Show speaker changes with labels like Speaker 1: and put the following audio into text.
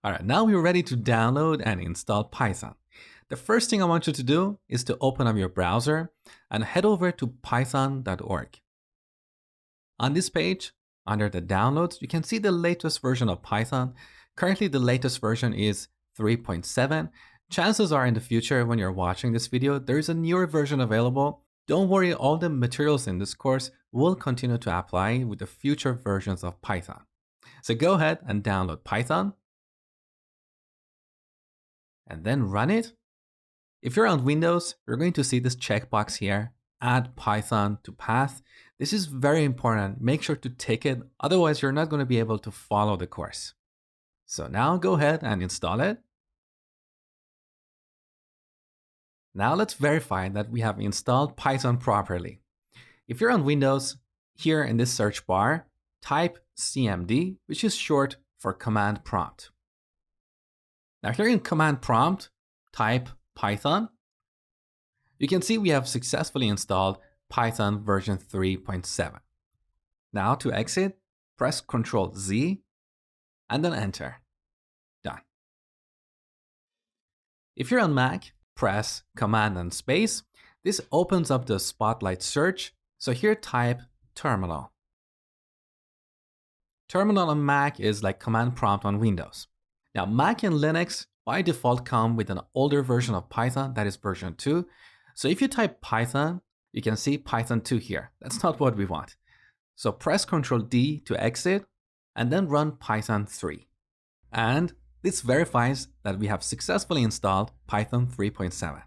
Speaker 1: All right, now we're ready to download and install Python. The first thing I want you to do is to open up your browser and head over to python.org. On this page, under the downloads, you can see the latest version of Python. Currently, the latest version is 3.7. Chances are in the future, when you're watching this video, there is a newer version available. Don't worry, all the materials in this course will continue to apply with the future versions of Python. So go ahead and download Python and then run it. If you're on Windows, you're going to see this checkbox here, add Python to path. This is very important. Make sure to tick it. Otherwise, you're not going to be able to follow the course. So now go ahead and install it. Now let's verify that we have installed Python properly. If you're on Windows, here in this search bar, type CMD, which is short for command prompt. Now here in command prompt, type Python. You can see we have successfully installed Python version 3.7. Now to exit, press Ctrl Z and then enter. Done. If you're on Mac, press Command and space. This opens up the Spotlight search. So here type terminal. Terminal on Mac is like command prompt on Windows. Now Mac and Linux by default come with an older version of Python, that is version 2. So if you type Python, you can see Python 2 here. That's not what we want. So press Ctrl D to exit and then run Python 3. And this verifies that we have successfully installed Python 3.7.